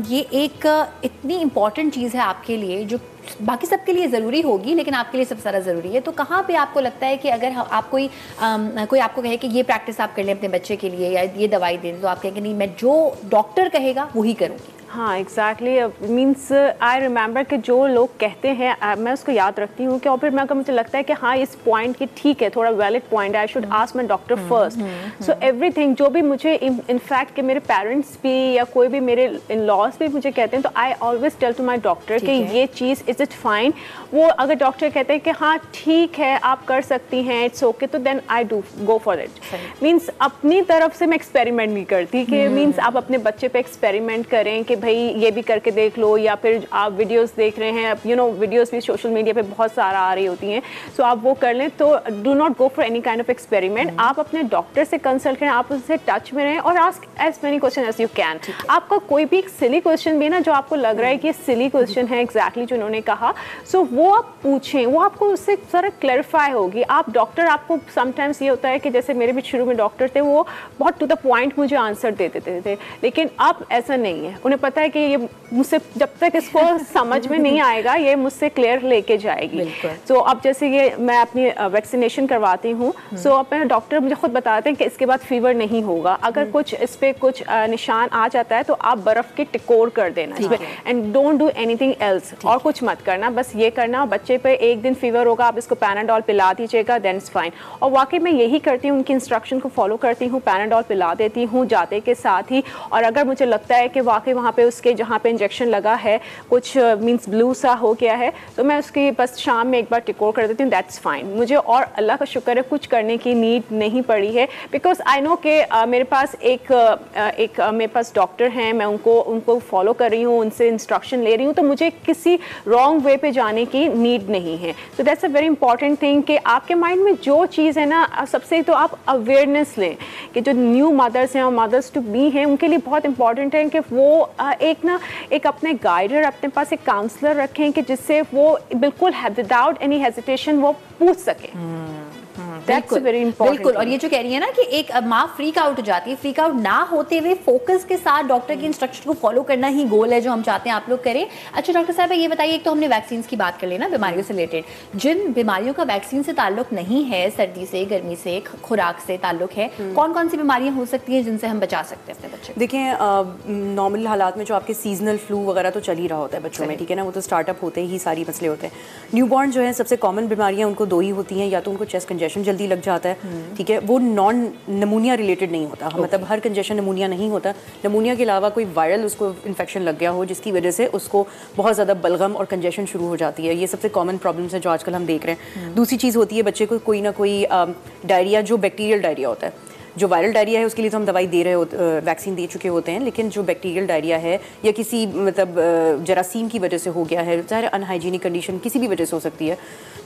یہ ایک اتنی امپورٹنٹ چیز ہے آپ کے لیے جو باقی سب کے لیے ضروری ہوگی لیکن آپ کے لیے سب سے زیادہ ضروری ہے, تو کہاں پہ آپ کو لگتا ہے کہ اگر آپ کوئی آپ کو کہے کہ یہ پریکٹس آپ کر لیں اپنے بچے کے لیے یا یہ دوائی دیں, تو آپ کہیں کہ نہیں میں جو ڈاکٹر کہے گا وہی کروں گی؟ ہاں ایگزیکٹلی, مینس آئی ریممبر کہ جو لوگ کہتے ہیں میں اس کو یاد رکھتی ہوں کہ, اور پھر میں اگر مجھے لگتا ہے کہ ہاں اس پوائنٹ کی ٹھیک ہے, تھوڑا ویلڈ پوائنٹ ہے, I should ask my doctor first. So every thing جو بھی مجھے انفیکٹ کہ میرے پیرنٹس بھی یا کوئی بھی میرے ان لاس بھی مجھے کہتے ہیں, تو I always tell to my doctor کہ یہ چیز از اٹ فائن. وہ اگر ڈاکٹر کہتے ہیں کہ ہاں ٹھیک ہے آپ کر سکتی ہیں, اٹس اوکے, تو then I do go for it. Means اپنی طرف سے میں ایکسپیریمنٹ نہیں کرتی کہ مینس آپ اپنے بچے پہ ایکسپیریمنٹ کریں کہ کہ بھائی یہ بھی کر کے دیکھ لو, یا پھر آپ ویڈیوز دیکھ رہے ہیں, ویڈیوز بھی سوشل میڈیا پہ بہت سارا آ رہی ہوتی ہیں, سو آپ وہ کر لیں. تو do not go for any kind of experiment. آپ اپنے ڈاکٹر سے کنسلٹ کریں, آپ ان سے ٹچ میں رہیں, اور ask as many question as you can. آپ کا کوئی بھی ایک سلی کوسچن بھی نا جو آپ کو لگ رہا ہے کہ یہ سلی کوسچن ہے ایگزیکٹلی جو انہوں نے کہا, سو وہ آپ پوچھیں, وہ آپ کو اس سے ذرا کلیئرفائی ہوگی. آپ ڈاکٹر, آپ کو سم ٹائمس یہ ہوتا ہے کہ جیسے میرے بھی شروع میں ڈاکٹر تھے, وہ بہت ٹو دا پوائنٹ مجھے آنسر دے دیتے تھے, لیکن اب ایسا نہیں ہے. انہیں پتا ہے کہ یہ مجھ سے جب تک اس کو سمجھ میں نہیں آئے گا یہ مجھ سے کلیئر لے کے جائے گی. سو اب جیسے یہ میں اپنی ویکسینیشن کرواتی ہوں, سو اب میرے ڈاکٹر مجھے خود بتاتے ہیں کہ اس کے بعد فیور نہیں ہوگا. اگر کچھ اس پہ کچھ نشان آ جاتا ہے تو آپ برف کی ٹکور کر دینا اس پہ, and don't do anything else, اور کچھ مت کرنا, بس یہ کرنا. بچے پہ ایک دن فیور ہوگا, آپ اس کو پیناڈول پلا دیجیے گا, دین اٹس فائن. اور واقعی میں یہی کرتی ہوں, ان کی انسٹرکشن کو فالو کرتی ہوں, پیناڈول پلا دیتی ہوں جاتے کے ساتھ ہی. اور اگر مجھے لگتا ہے کہ واقعی وہاں پہ اس کے جہاں پہ انجیکشن لگا ہے کچھ مینس بلو سا ہو گیا ہے, تو میں اس کی بس شام میں ایک بار ٹکور کر دیتی ہوں, دیٹس فائن. مجھے اور اللہ کا شکر ہے کچھ کرنے کی نیڈ نہیں پڑی ہے, بیکاز آئی نو کہ میرے پاس ایک میرے پاس ڈاکٹر ہیں, میں ان کو فالو کر رہی ہوں, ان سے انسٹرکشن لے رہی ہوں, تو مجھے کسی رانگ وے پہ جانے کی نیڈ نہیں ہے. تو that's a very important thing کہ آپ کے مائنڈ میں جو چیز ہے نا, سب سے تو آپ اویئرنیس لیں کہ جو نیو مدرس ہیں اور مدرس ٹو بی ہیں, ان کے لیے بہت امپورٹنٹ ہے کہ وہ ایک اپنے گائیڈر, اپنے پاس ایک کاؤنسلر رکھیں کہ جس سے وہ بالکل وداؤٹ اینی ہیزیٹیشن وہ پوچھ سکیں. بالکل. اور یہ جو کہہ رہی ہے نا کہ ایک ماں فریک آؤٹ ہو جاتی ہے, فریک آؤٹ نہ ہوتے ہوئے فوکس کے ساتھ ڈاکٹر کی انسٹرکشن کو فالو کرنا ہی گول ہے جو ہم چاہتے ہیں آپ لوگ کریں. اچھا ڈاکٹر صاحب یہ بتائیے, ایک تو ہم نے ویکسینس کی بات کر لی نا, بیماریوں سے ریلیٹڈ, جن بیماریوں کا ویکسین سے تعلق نہیں ہے, سردی سے, گرمی سے, خوراک سے تعلق ہے, کون کون سی بیماریاں ہو سکتی ہیں جن سے ہم بچا سکتے ہیں اپنے بچے کو؟ دیکھیں نارمل حالات میں جو آپ کے سیزنل فلو وغیرہ تو چل ہی رہا ہوتا ہے بچوں میں, ٹھیک ہے نا, وہ تو اسٹارٹ اپ ہوتے ہی ساری مسئلے ہوتے ہیں. نیو بورن جو ہے سب سے کامن بیماریاں ان کو دو ہی ہوتی ہیں, یا تو ان کو چیسٹ کنجیشن جلدی لگ جاتا ہے, ٹھیک ہے, وہ نان نمونیا ریلیٹڈ نہیں ہوتا, مطلب ہر کنجیشن نمونیا نہیں ہوتا. نمونیا کے علاوہ کوئی وائرل اس کو انفیکشن لگ گیا ہو جس کی وجہ سے اس کو بہت زیادہ بلغم اور کنجیشن شروع ہو جاتی ہے. یہ سب سے کامن پرابلمس ہیں جو آج کل ہم دیکھ رہے ہیں. دوسری چیز ہوتی ہے بچے کو کوئی نہ کوئی ڈائریا, جو بیکٹیریل ڈائریا ہوتا ہے. جو وائرل ڈائریا ہے اس کے لیے تو ہم دوائی دے رہے ہوتے, ویکسین دے چکے ہوتے ہیں, لیکن جو بیکٹیریل ڈائریا ہے یا کسی مطلب جراثیم کی وجہ سے ہو گیا ہے, ظاہر ان ہائیجینک کنڈیشن کسی بھی وجہ سے ہو سکتی ہے,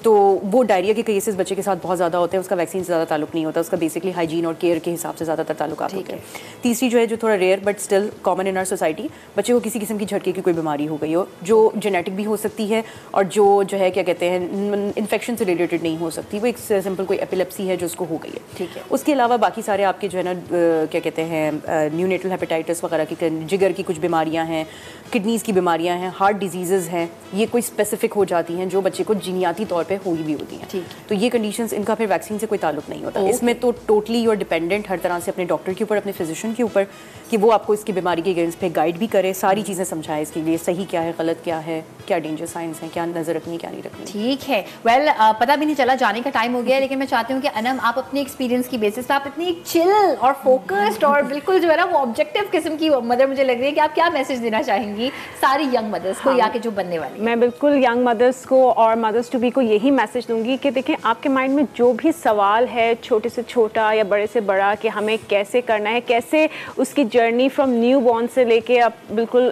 تو وہ ڈائریا کے کیسز بچے کے ساتھ بہت زیادہ ہوتے ہیں. اس کا ویکسین سے زیادہ تعلق نہیں ہوتا, اس کا بیسکلی ہائیجین اور کیئر کے حساب سے زیادہ تر تعلقات ہوتے ہیں. تیسری جو ہے جو تھوڑا rare but still common in our society, بچے کو کسی قسم کی جھٹکے کی کوئی بیماری ہو گئی ہو جو جینیٹک بھی ہو سکتی ہے اور جو ہے کیا کہتے ہیں انفیکشن سے ریلیٹڈ نہیں ہو سکتی, وہ ایک سمپل کوئی ایپیلیپسی ہے جو اس کو ہو گئی ہے, ٹھیک ہے. اس کے علاوہ باقی سارے آپ کے جو ہے نا کیا کہتے ہیں نیونیٹل ہیپیٹائٹس وغیرہ کی, جگر کی کچھ بیماریاں ہیں, کڈنیز کی بیماریاں ہیں, ہارٹ ڈیزیزز ہیں, یہ کوئی اسپیسیفک ہو جاتی ہیں جو بچے کو جینیاتی طور پہ ہوئی بھی ہوتی ہیں. تو یہ کنڈیشنز ان کا پھر ویکسین سے کوئی تعلق نہیں ہوتا. اس میں تو ٹوٹلی یو آر ڈیپینڈنٹ ہر طرح سے اپنے ڈاکٹر کے اوپر, اپنے فزیشین کے اوپر, کہ وہ آپ کو اس کی بیماری کے اگینسٹ پہ گائیڈ بھی کرے, ساری چیزیں سمجھائے اس کے لیے صحیح کیا ہے, غلط کیا ہے, کیا ڈینجر سائنس ہیں, کیا نظر رکھنی کیا نہیں رکھنی. ٹھیک ہے. ویل پتہ بھی نہیں چلا, جانے کا ٹائم ہو گیا, لیکن میں چاہتی ہوں کہ انم آپ اپنے ایکسپیرینس کی بیسس پہ, آپ اتنی چل اور فوکسڈ اور بالکل جو ہے نا وہ آبجیکٹیو قسم کی مدر مجھے لگ رہی ہے, کہ آپ کیا میسج دینا چاہیں گی ساری ینگ مدرس کو یا کہ جو بننے والی؟ میں بالکل ینگ مدرس کو اور مدرس ٹو بی کو یہی میسج دوں گی کہ دیکھیں آپ کے مائنڈ میں جو بھی سوال ہے, چھوٹے سے چھوٹا یا بڑے سے بڑا, کہ ہمیں کیسے کرنا ہے, کیسے اس کی جرنی فرام نیو بورن سے لے کے اب بالکل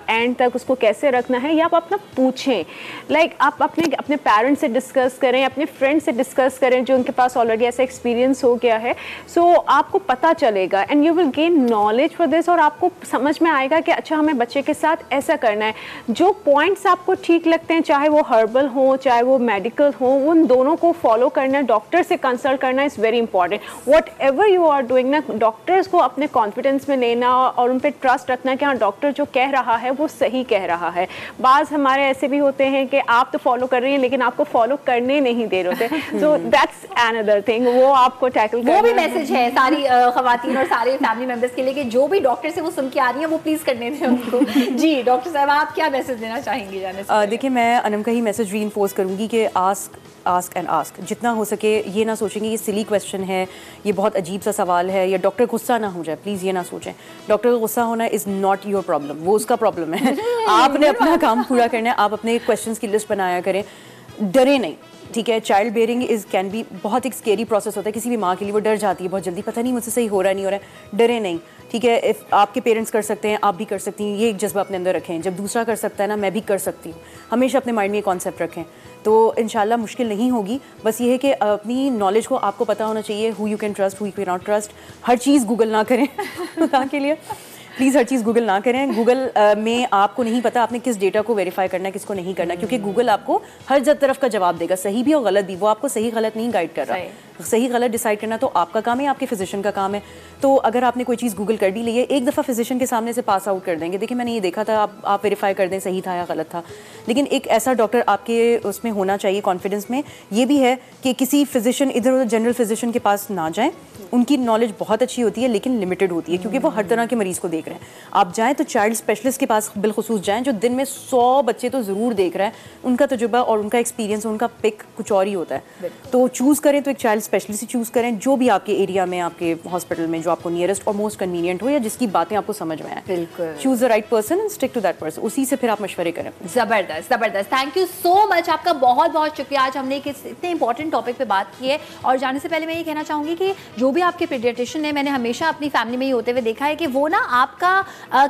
اینڈ تک اس کو کیسے رکھنا ہے, یہ آپ اپنا پوچھیں. لائک آپ اپنے پیرنٹس سے ڈسکس کریں, اپنے فرینڈ سے ڈسکس کریں جو ان کے پاس آلریڈی ایسا ایکسپیرینس ہو گیا ہے. سو آپ کو پتہ چلے گا and you will gain knowledge for this, اور آپ کو سمجھ میں آئے گا کہ اچھا ہمیں بچے کے ساتھ ایسا کرنا ہے. جو پوائنٹس آپ کو ٹھیک لگتے ہیں, چاہے وہ ہربل ہوں چاہے وہ میڈیکل ہوں, ان دونوں کو فالو کرنا, ڈاکٹر سے کنسلٹ کرنا is very important. Whatever you are doing نا, ڈاکٹرس کو اپنے کانفیڈینس میں لینا اور ان پہ ٹرسٹ رکھنا کہ ہاں ڈاکٹر جو کہہ رہا ہے وہ صحیح کہہ رہا ہے. بعض ہمارے ایسے بھی ہوتے ہیں کہ آپ تو فالو کر رہی ہیں لیکن آپ کو فالو کرنے نہیں دے رہے ہوتے, سو دیٹس another thing, وہ آپ کو ٹیکل کرنا. وہ بھی میسج ہے ساری خواتین اور سارے فیملی ممبرس کے لیے کہ جو بھی ڈاکٹر سے وہ سن کے آ رہی ہیں وہ پلیز کرنے دیں ان کو. جی ڈاکٹر صاحب آپ کیا میسج دینا چاہیں گی جانے سے؟ دیکھیں میں انم کا ہی میسج ری انفورس کروں گی کہ آسک اینڈ آسک, جتنا ہو سکے یہ نہ سوچیں گے یہ سلی کویسچن ہے, یہ بہت عجیب سا سوال ہے, یا ڈاکٹر غصہ نہ ہو جائے, پلیز یہ نہ سوچیں. ڈاکٹر کا غصہ ہونا از ناٹ یور پرابلم, وہ اس کا پرابلم ہے. آپ نے اپنا کام پورا کرنا ہے, آپ اپنے کویشچنس کی لسٹ بنایا کریں, ڈرے نہیں. ٹھیک ہے. چائلڈ بیئرنگ کین بی بہت ایک اسکیری پروسیس ہوتا ہے کسی بھی ماں کے لیے. وہ ڈر جاتی ہے بہت جلدی, پتہ نہیں مجھ سے صحیح ہو رہا نہیں ہو رہا ہے. ڈرے نہیں, ٹھیک ہے. آپ کے پیرنٹس کر سکتے ہیں, آپ بھی کر سکتی ہیں, یہ ایک جذبہ اپنے اندر رکھیں. جب دوسرا کر سکتا ہے نا, میں بھی کر سکتی ہوں, ہمیشہ اپنے مائنڈ میں یہ کانسیپٹ رکھیں, تو انشاءاللہ مشکل نہیں ہوگی. بس یہ ہے کہ اپنی نالج کو آپ کو پتہ ہونا چاہیے, who you can trust, who you can not trust. ہر چیز گوگل نہ کریں خدا کے لیے پلیز, ہر چیز گوگل نہ کریں. گوگل میں آپ کو نہیں پتا آپ نے کس ڈیٹا کو ویریفائی کرنا ہے, کس کو نہیں کرنا, کیونکہ گوگل آپ کو ہر طرف کا جواب دے گا, صحیح بھی اور غلط بھی. وہ آپ کو صحیح غلط نہیں گائیڈ کر رہا. صحیح غلط ڈیسائڈ کرنا تو آپ کا کام ہے, آپ کے فزیشین کا کام ہے. تو اگر آپ نے کوئی چیز گوگل کر بھی لی ہے, ایک دفعہ فزیشین کے سامنے سے پاس آؤٹ کر دیں گے, دیکھیں میں نے یہ دیکھا تھا, آپ ویریفائی کر دیں صحیح تھا یا غلط تھا. لیکن ایک ایسا ڈاکٹر آپ کے اس میں ہونا چاہیے کانفیڈنس میں. یہ بھی ہے کہ کسی فزیشین ادھر ادھر جنرل فزیشین کے پاس نہ جائیں. ان کی نالج بہت اچھی ہوتی ہے لیکن لمیٹڈ ہوتی ہے, کیونکہ وہ ہر طرح کے مریض کو دیکھ رہے ہیں. آپ جائیں تو چائلڈ اسپیشلسٹ کے پاس بالخصوص جائیں, جو دن میں 100 بچے تو ضرور دیکھ رہے ہیں. ان کا تجربہ اور ان کا ایکسپیرینس, ان کا پک کچھ اور ہی ہوتا ہے. تو چوز کریں تو ایک چائلڈ اسپیشلسٹ ہی چوز کریں, جو بھی آپ کے ایریا میں, آپ کے ہاسپٹل میں جو آپ کو نیئرسٹ اور موسٹ کنوینئنٹ ہو, یا جس کی باتیں آپ کو سمجھ میں آئیں. بالکل, choose the right person and stick to that person. اسی سے پھر آپ مشورے کریں. زبردست زبردست, تھینک یو سو مچ, آپ کا بہت بہت شکریہ. آج ہم نے ایک اتنے امپورٹنٹ ٹاپک پہ بات کی ہے, اور جانے سے پہلے میں یہ کہنا چاہوں گی کہ جو بھی آپ کے پیڈیاٹریشین ہے, میں نے ہمیشہ اپنی فیملی میں یہ ہوتے ہوئے دیکھا ہے کہ وہ نا آپ کا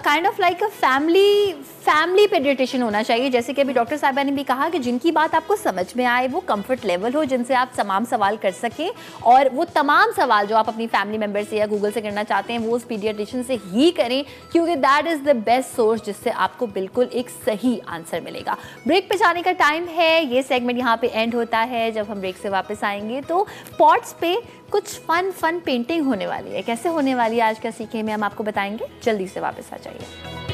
کائنڈ آف لائک فیملی پیڈیاٹریشین ہونا چاہیے. جیسے کہ ابھی ڈاکٹر صاحبہ نے بھی کہا کہ جن کی بات آپ کو سمجھ میں آئے, وہ کمفرٹ لیول ہو, جن سے آپ تمام سوال کر سکیں, اور وہ تمام سوال جو آپ اپنی فیملی ممبر سے یا گوگل سے کرنا چاہتے ہیں وہ اس پیڈیاٹریشین سے ہی کریں, کیونکہ that is the best source جس سے آپ کو بالکل ایک صحیح آنسر ملے گا. بریک پہ جانے کا ٹائم ہے, یہ سیگمنٹ یہاں پہ اینڈ ہوتا ہے. جب ہم بریک سے واپس آئیں گے تو پاٹس پہ کچھ فن پینٹنگ ہونے والی ہے. کیسے ہونے والی ہے آج کا سیکھیں میں ہم آپ کو بتائیں گے. جلدی سے واپس آ جائیے.